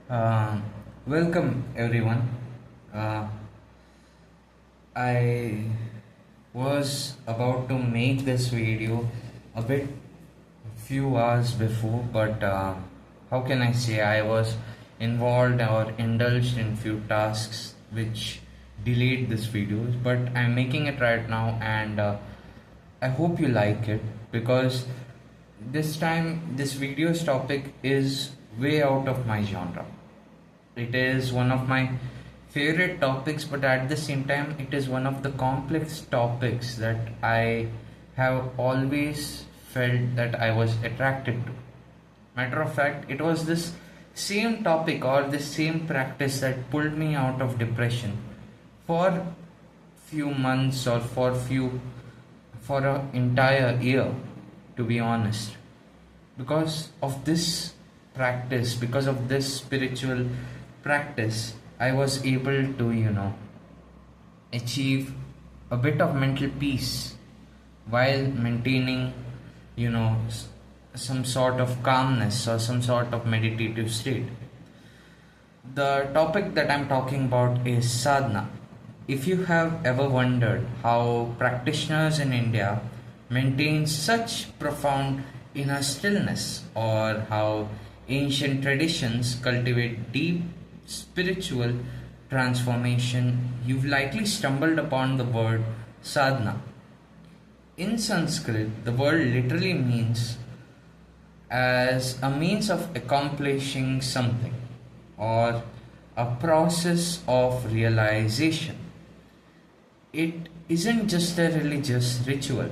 Uh, Welcome everyone. Uh, I was about to make this video a bit few hours before, but how can I say I was involved or indulged in few tasks which delayed this video. But I'm making it right now, and I hope you like it because this time this video's topic is way out of my genre. It is one of my favorite topics, but at the same time, it is one of the complex topics that I have always felt that I was attracted to. Matter of fact, it was this same topic or this same practice that pulled me out of depression for few months or for an entire year, to be honest. Because of this practice, because of this spiritual practice, I was able to achieve a bit of mental peace while maintaining you know some sort of calmness or some sort of meditative state. The topic that I'm talking about is sadhana. If you have ever wondered how practitioners in India maintain such profound inner stillness, or how ancient traditions cultivate deep spiritual transformation, you've likely stumbled upon the word sadhana. In Sanskrit, the word literally means as a means of accomplishing something or a process of realization. It isn't just a religious ritual,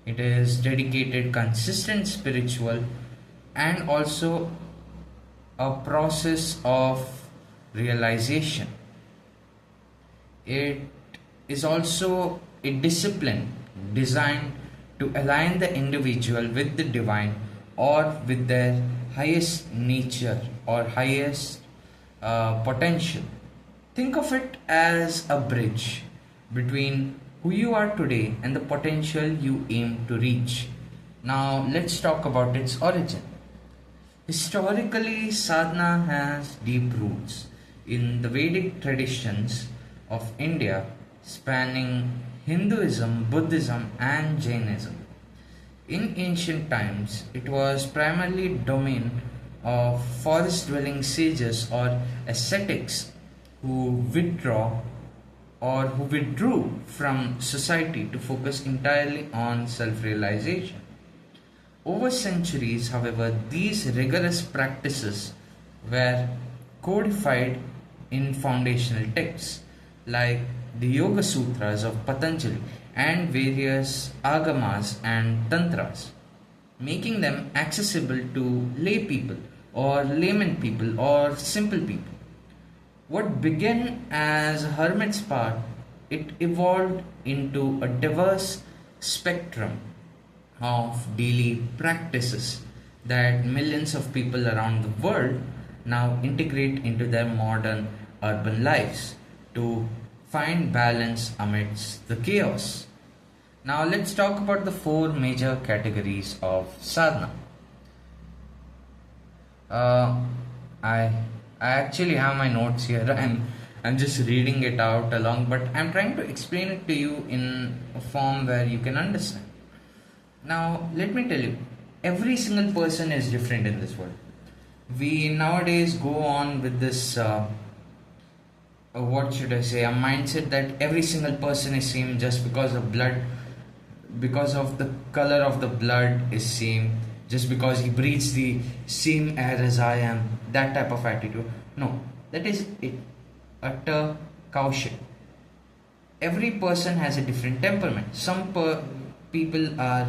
it is dedicated, consistent spiritual, and also a process of realization. It is also a discipline designed to align the individual with the divine or with their highest nature or highest potential. Think of it as a bridge between who you are today and the potential you aim to reach. Now, let's talk about its origin. Historically, sadhana has deep roots in the Vedic traditions of India, spanning Hinduism, Buddhism, and Jainism. In ancient times, it was primarily domain of forest-dwelling sages or ascetics who withdrew from society to focus entirely on self-realization. Over centuries, however, these rigorous practices were codified in foundational texts like the Yoga Sutras of Patanjali and various agamas and tantras, making them accessible to lay people or layman people or simple people. What began as a hermit's path, it evolved into a diverse spectrum of daily practices that millions of people around the world now integrate into their modern urban lives to find balance amidst the chaos. Now, let's talk about the four major categories of sadhana. Uh, I I actually have my notes here. I'm just reading it out along, but I'm trying to explain it to you in a form where you can understand. Now, let me tell you, every single person is different in this world. We nowadays go on with this, what should I say, a mindset that every single person is same just because of the color of the blood is same, just because he breathes the same air as I am, that type of attitude. No, that is it, utter caution. Every person has a different temperament. People are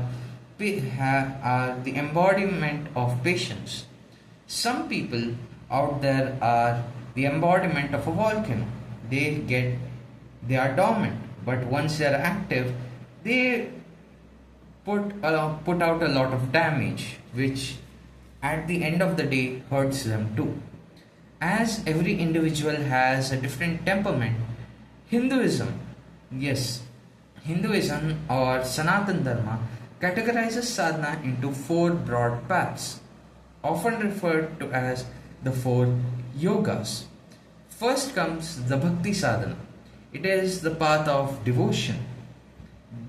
the embodiment of patience. Some people out there are the embodiment of a volcano. They are dormant, but once they are active, they put out a lot of damage, which at the end of the day hurts them too. As every individual has a different temperament, Hinduism, yes, Hinduism or Sanatan Dharma categorizes sadhana into four broad paths, often referred to as the four yogas. First comes the Bhakti Sadhana. It is the path of devotion.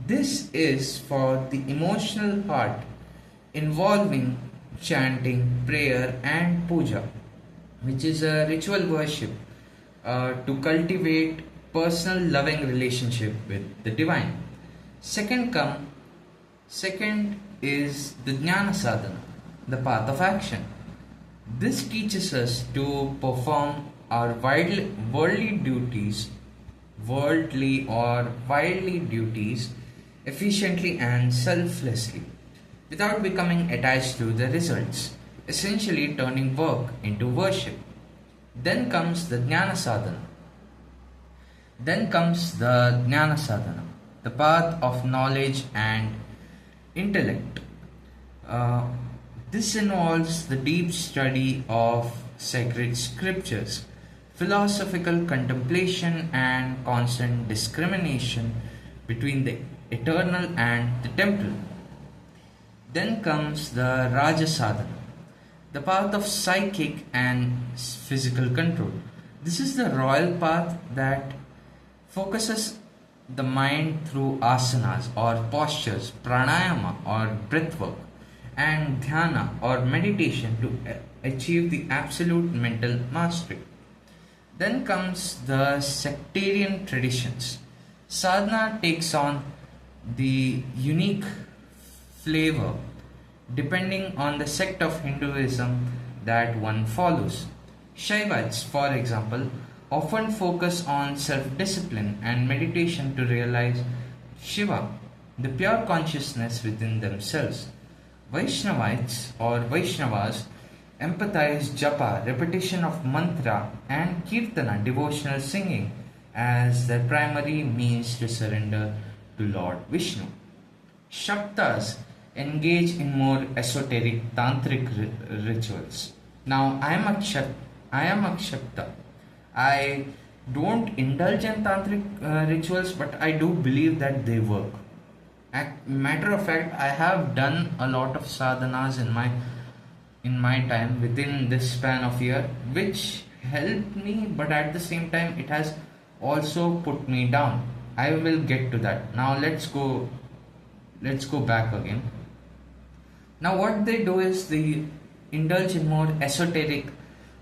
This is for the emotional part involving chanting, prayer, and puja, which is a ritual worship to cultivate personal loving relationship with the divine. Second is the Jnana Sadhana, the path of action. This teaches us to perform our worldly or wildly duties efficiently and selflessly without becoming attached to the results, essentially turning work into worship. Then comes the Jnana Sadhana. The path of knowledge and intellect. This involves the deep study of sacred scriptures, philosophical contemplation, and constant discrimination between the eternal and the temporal. Then comes the Raja Sadhana, the path of psychic and physical control. This is the royal path that focuses the mind through asanas or postures, pranayama or breathwork, and dhyana or meditation to achieve the absolute mental mastery. Then comes the sectarian traditions. Sadhana takes on the unique flavor depending on the sect of Hinduism that one follows. Shaivites, for example, often focus on self-discipline and meditation to realize Shiva, the pure consciousness within themselves. Vaishnavites or Vaishnavas empathize japa, repetition of mantra, and kirtana, devotional singing, as their primary means to surrender to Lord Vishnu. Shaktas engage in more esoteric tantric rituals. Now, I am a Shakta. I don't indulge in tantric rituals, but I do believe that they work. Matter of fact, I have done a lot of sadhanas in my time within this span of year, which helped me, but at the same time, it has also put me down. I will get to that. Now let's go back again. Now what they do is they indulge in more esoteric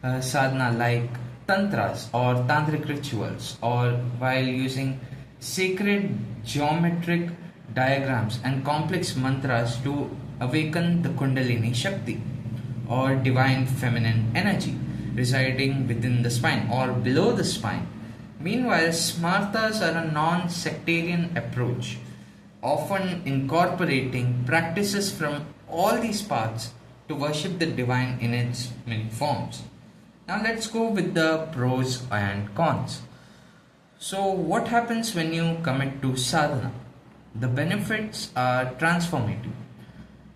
sadhana like tantras or tantric rituals, or while using sacred geometric diagrams and complex mantras to awaken the Kundalini Shakti or divine feminine energy residing within the spine or below the spine. Meanwhile, Smartas are a non-sectarian approach, often incorporating practices from all these paths to worship the divine in its many forms. Now let's go with the pros and cons. So what happens when you commit to sadhana? The benefits are transformative.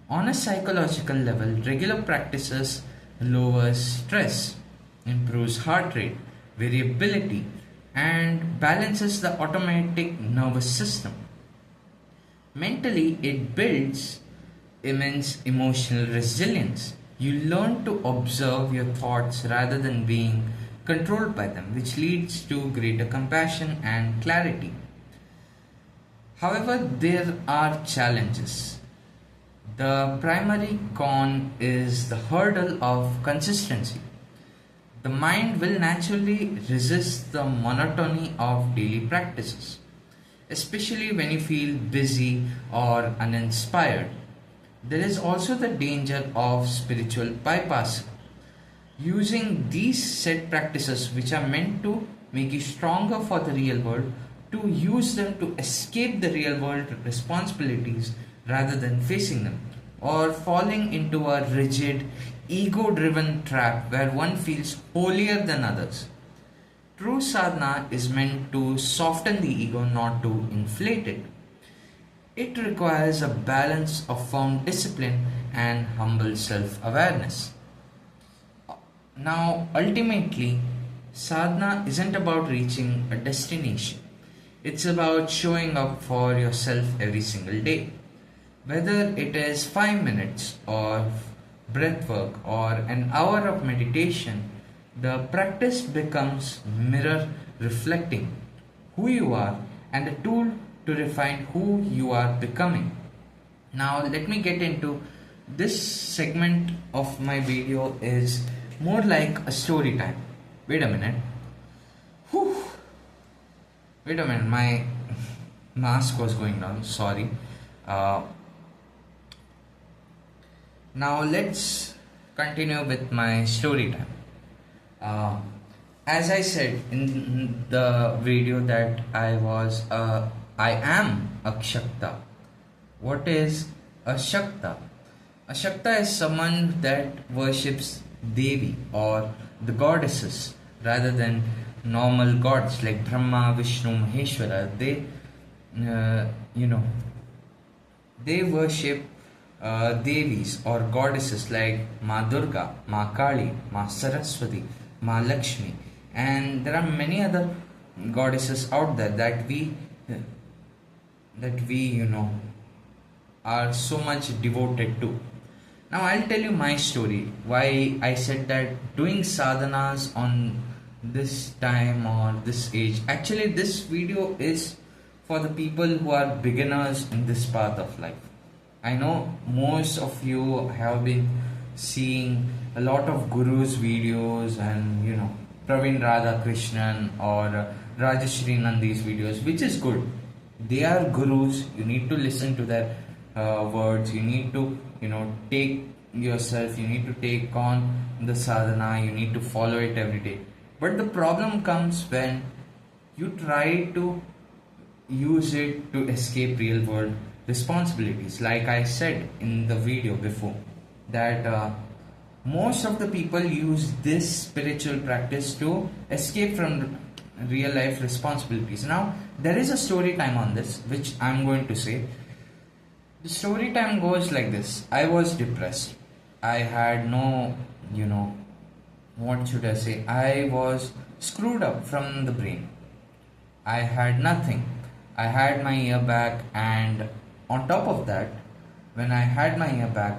On a psychological level, regular practices lowers stress, improves heart rate, variability, and balances the automatic nervous system. Mentally, it builds immense emotional resilience. You learn to observe your thoughts rather than being controlled by them, which leads to greater compassion and clarity. However, there are challenges. The primary con is the hurdle of consistency. The mind will naturally resist the monotony of daily practices, especially when you feel busy or uninspired. There is also the danger of spiritual bypass. Using these set practices, which are meant to make you stronger for the real world, to use them to escape the real world responsibilities rather than facing them, or falling into a rigid, ego-driven trap where one feels holier than others. True sadhana is meant to soften the ego, not to inflate it. It requires a balance of firm discipline and humble self-awareness. Now, ultimately, sadhana isn't about reaching a destination. It's about showing up for yourself every single day. Whether it is 5 minutes or breath work, or an hour of meditation, the practice becomes mirror reflecting who you are and a tool to refine who you are becoming. Now let me get into this segment of my video is more like a story time. Wait a minute. Whew. Wait a minute, my mask was going down, sorry. Uh, Now let's continue with my story time. Uh, as I said in the video that I am a Shakta. What is a Shakta? A Shakta is someone that worships Devi or the goddesses rather than normal gods like Brahma, Vishnu, Maheshwara. Uh, you know, they worship Devis or goddesses like Ma Durga, Ma Kali, Ma Saraswati, Ma Lakshmi, and there are many other goddesses out there that we are so much devoted to. Now I'll tell you my story. Why I said that doing sadhanas on this time or this age. Actually, this video is for the people who are beginners in this path of life. I know most of you have been seeing a lot of gurus videos and Praveen Radhakrishnan or Rajashri Nandi's videos, which is good. They are gurus. You need to listen to their words. You need to take yourself. You need to take on the sadhana. You need to follow it every day. But the problem comes when you try to use it to escape real world responsibilities. Like I said in the video before, that most of the people use this spiritual practice to escape from real life responsibilities. Now there is a story time on this which I'm going to say. The story time goes like this. I was depressed. I had no what should I say, I was screwed up from the brain. I had nothing. I had my ear back, and on top of that, when I had my ear back,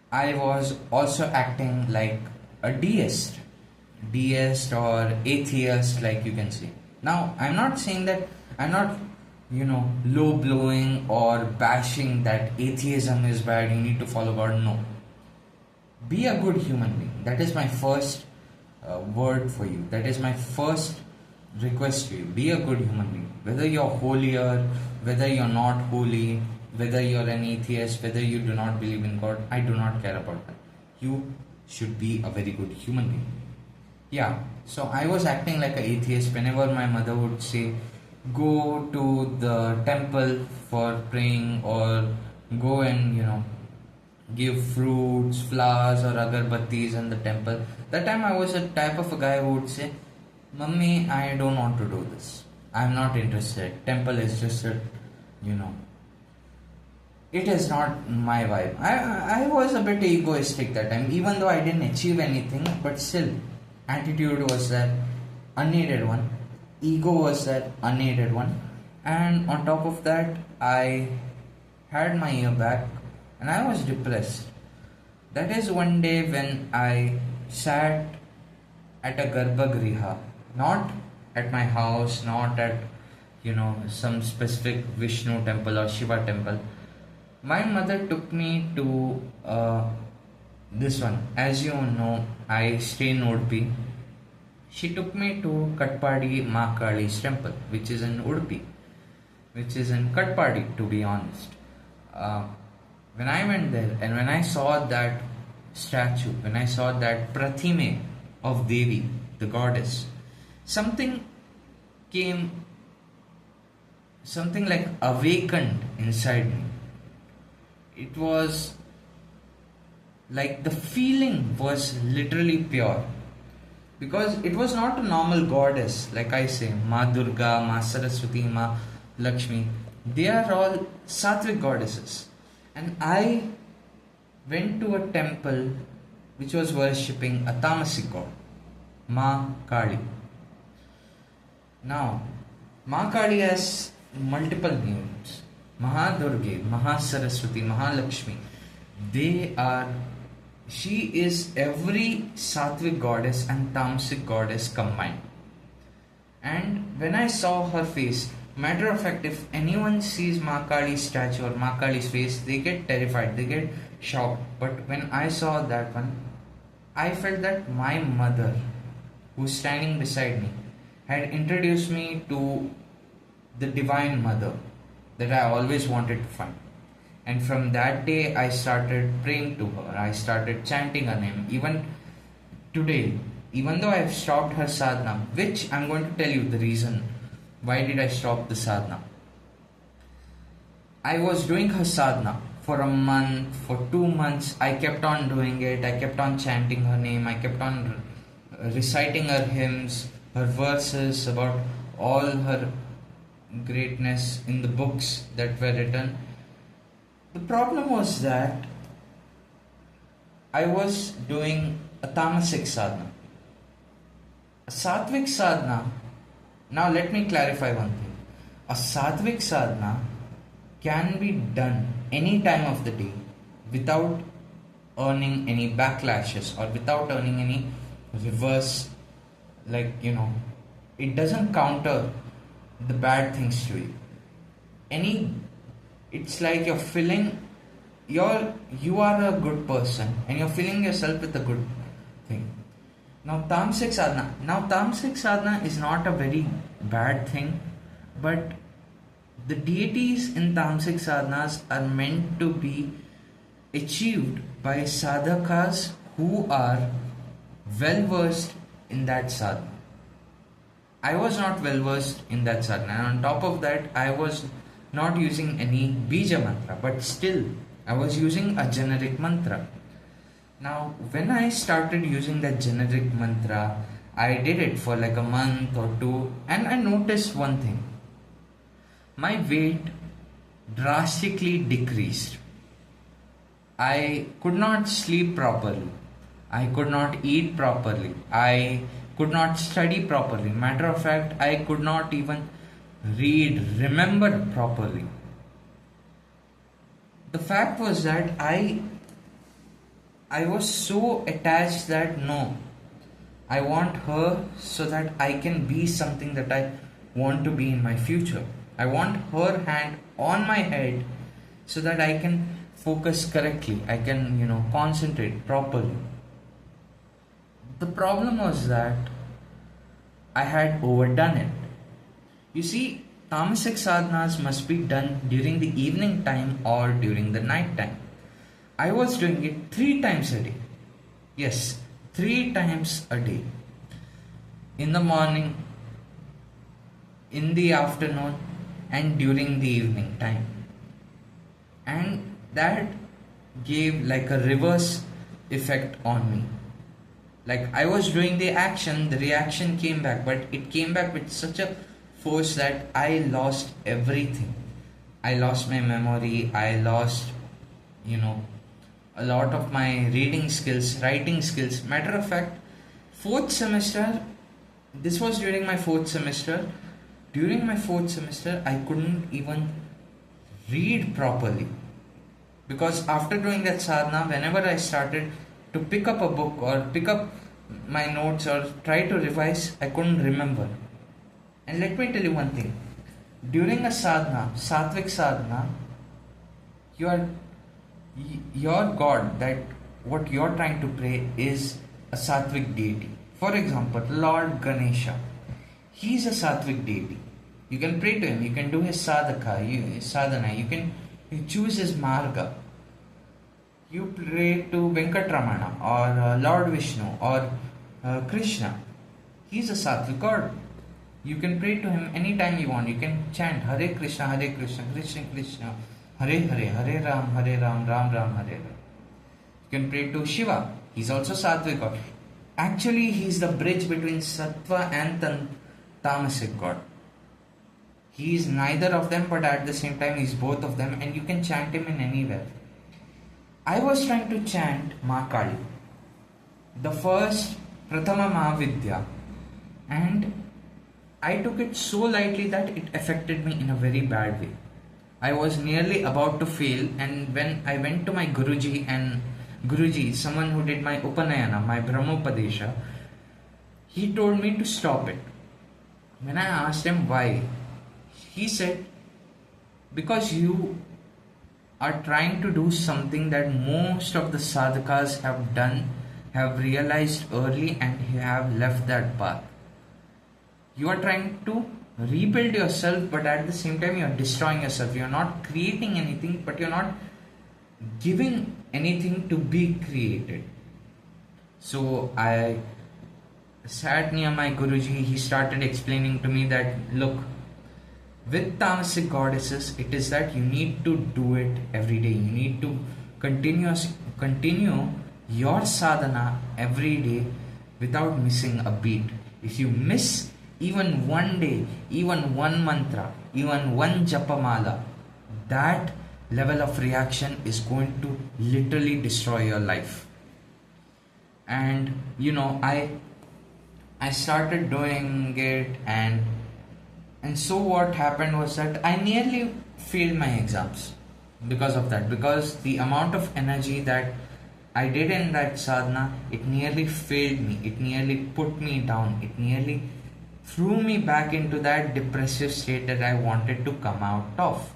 I was also acting like a deist or atheist, like you can say. Now, I'm not saying that, I'm not, low blowing or bashing that atheism is bad, you need to follow God. No. Be a good human being. That is my first word for you. That is my first request to you. Be a good human being. Whether you're holier, whether you're not holy, whether you're an atheist, whether you do not believe in God, I do not care about that. You should be a very good human being. Yeah, so I was acting like an atheist whenever my mother would say, go to the temple for praying, or go and, give fruits, flowers, or agarbattis in the temple. That time I was a type of a guy who would say, Mummy, I don't want to do this. I'm not interested. Temple is just it is not my vibe. I was a bit egoistic that time, even though I didn't achieve anything, but still, attitude was that unneeded one. Ego was that unneeded one. And on top of that, I had my ear back and I was depressed. That is one day when I sat at a Garbhagriha, not at my house, not at some specific Vishnu temple or Shiva temple. My mother took me to this one. As you know, I stay in Udupi. She took me to Katpadi Ma Kali's temple, which is in Udupi, which is in Katpadi, to be honest. When I went there and when I saw that statue, when I saw that Prathime of Devi, the goddess, something like awakened inside me. It was like the feeling was literally pure, because it was not a normal goddess, like I say, Ma Durga, Ma Saraswati, Ma Lakshmi. They are all Sattvic goddesses. And I went to a temple which was worshipping a tamasic god, Ma Kali. Now, Ma Kali has multiple names. Mahadurga, Mahasaraswati, Mahalakshmi. They are she is every Sattvic goddess and Tamasic goddess combined. And when I saw her face, matter of fact, if anyone sees Ma Kali's statue or Ma Kali's face, they get terrified, they get shocked. But when I saw that one, I felt that my mother, who's standing beside me, had introduced me to the Divine Mother that I always wanted to find. And from that day, I started praying to her. I started chanting her name. Even today, even though I have stopped her sadhana, which I'm going to tell you the reason why did I stop the sadhana. I was doing her sadhana for a month, for 2 months. I kept on doing it. I kept on chanting her name. I kept on reciting her hymns, her verses about all her greatness in the books that were written. The problem was that I was doing a tamasic sadhana. A sattvic sadhana, now let me clarify one thing. A sattvic sadhana can be done any time of the day without earning any backlashes or without earning any reverse, it doesn't counter the bad things to you. It's like you are a good person and you're filling yourself with a good thing. Now tamasic sadhana is not a very bad thing, but the deities in tamasic sadhanas are meant to be achieved by sadhakas who are well versed in that sadhana. I was not well versed in that sadhana, and on top of that, I was not using any bija mantra, but still I was using a generic mantra. Now, when I started using that generic mantra, I did it for like a month or two, and I noticed one thing. My weight drastically decreased. I could not sleep properly. I could not eat properly. I could not study properly. Matter of fact, I could not even remember properly. The fact was that I was so attached that no, I want her so that I can be something that I want to be in my future. I want her hand on my head so that I can focus correctly. I can, concentrate properly. The problem was that I had overdone it. You see, tamasic sadhanas must be done during the evening time or during the night time. I was doing it 3 times a day. Yes, 3 times a day. In the morning, in the afternoon, and during the evening time. And that gave like a reverse effect on me. Like I was doing the action, the reaction came back, but it came back with such a force that I lost everything. I lost my memory, I lost, a lot of my reading skills, writing skills. Matter of fact, 4th semester, this was during my 4th semester. During my 4th semester, I couldn't even read properly. Because after doing that sadhana, whenever I started to pick up a book or pick up my notes or try to revise, I couldn't remember. And let me tell you one thing. During a sadhana, sattvic sadhana, your God, that what you're trying to pray is a sattvic deity. For example, Lord Ganesha. He is a sattvic deity. You can pray to him, you can do his sadhana, you can choose his marga. You pray to Venkatramana or Lord Vishnu or Krishna. He is a sattvic god. You can pray to him anytime you want. You can chant Hare Krishna, Krishna Krishna, Hare Hare, Hare Ram, Ram Ram, Hare Hare. You can pray to Shiva. He's also sattvic god. Actually, he's the bridge between sattva and tamasic god. He is neither of them, but at the same time he's both of them, and you can chant him in anywhere. I was trying to chant Ma Kali, the first Prathama Mahavidya, and I took it so lightly that it affected me in a very bad way. I was nearly about to fail, and when I went to my Guruji and Guruji, someone who did my Upanayana, my Brahmopadesha, he told me to stop it. When I asked him why, he said, because you are trying to do something that most of the sadhakas have done, have realized early, and have left that path. You are trying to rebuild yourself, but at the same time you are destroying yourself. You are not creating anything, but you are not giving anything to be created. So I sat near my Guruji. He started explaining to me that, look, with tamasic goddesses, it is that you need to do it every day. You need to continue your sadhana every day without missing a beat. If you miss even one day, even one mantra, even one japamala, that level of reaction is going to literally destroy your life. And I started doing it, and so what happened was that I nearly failed my exams because of that, because the amount of energy that I did in that sadhana, it nearly failed me, it nearly put me down, it nearly threw me back into that depressive state that I wanted to come out of.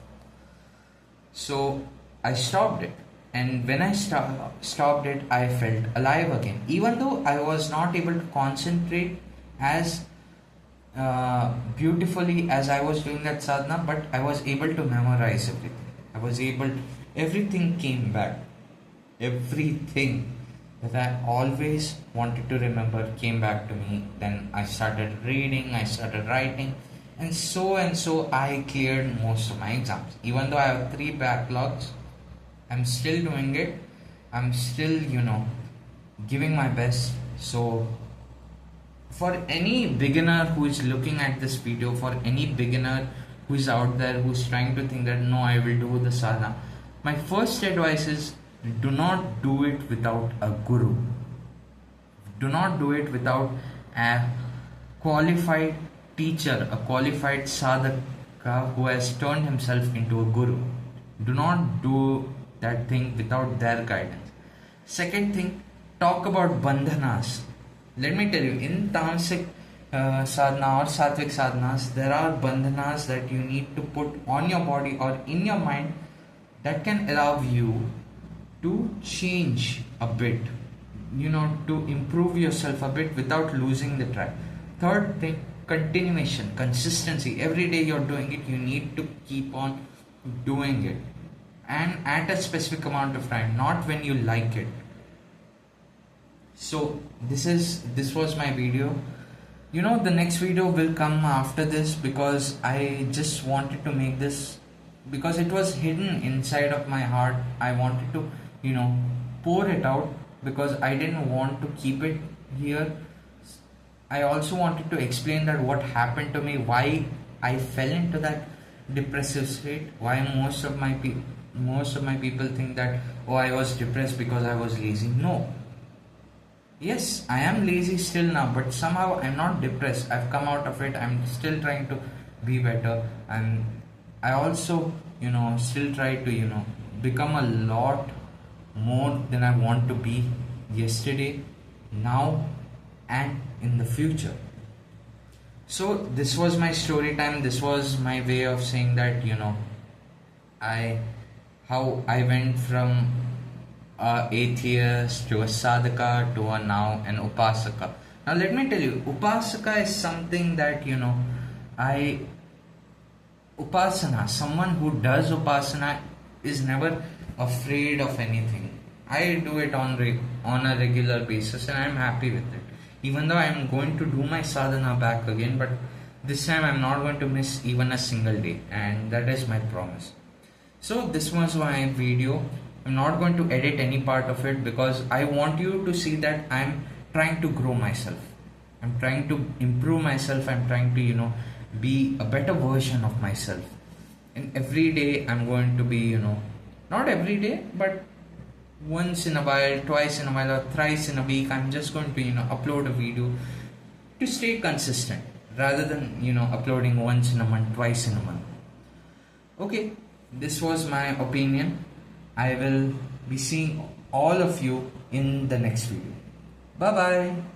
So I stopped it, and when I stopped it, I felt alive again, even though I was not able to concentrate as beautifully as I was doing that sadhana, but I was able to memorize everything. Everything came back. Everything that I always wanted to remember came back to me. Then I started reading, I started writing, and so I cleared most of my exams. Even though I have 3 backlogs, I'm still doing it. I'm still, giving my best. So for any beginner who is looking at this video, for any beginner who is out there who's trying to think that no, I will do the sadhana, my first advice is, do not do it without a guru. Do not do it without a qualified teacher, a qualified sadhaka who has turned himself into a guru. Do not do that thing without their guidance. Second thing, talk about bandhanas. Let me tell you, in tamasic sadhana or sattvic sadhanas, there are bandhanas that you need to put on your body or in your mind that can allow you to change a bit, to improve yourself a bit without losing the track. Third thing, continuation, consistency. Every day you're doing it, you need to keep on doing it, and at a specific amount of time, not when you like it. So this was my video. The next video will come after this, because I just wanted to make this, because it was hidden inside of my heart. I wanted to pour it out, because I didn't want to keep it here. I also wanted to explain that what happened to me, why I fell into that depressive state, why most of my people think that, oh, I was depressed because I was lazy. No, yes, I am lazy still now, but somehow I'm not depressed. I've come out of it. I'm still trying to be better, and I also still try to become a lot more than I want to be yesterday, now, and in the future. So this was my story time. This was my way of saying that how I went from a atheist to a sadhaka to a now an upasaka. Now let me tell you, upasaka is something that upasana, someone who does upasana is never afraid of anything. I do it on a regular basis, and I'm happy with it. Even though I'm going to do my sadhana back again, but this time I'm not going to miss even a single day, and that is my promise. So this was my video. I'm not going to edit any part of it, because I want you to see that I'm trying to grow myself. I'm trying to improve myself. I'm trying to be a better version of myself. And every day I'm going to be not every day, but once in a while, twice in a while, or thrice in a week, I'm just going to upload a video to stay consistent, rather than uploading once in a month, twice in a month. Okay, this was my opinion. I will be seeing all of you in the next video. Bye bye.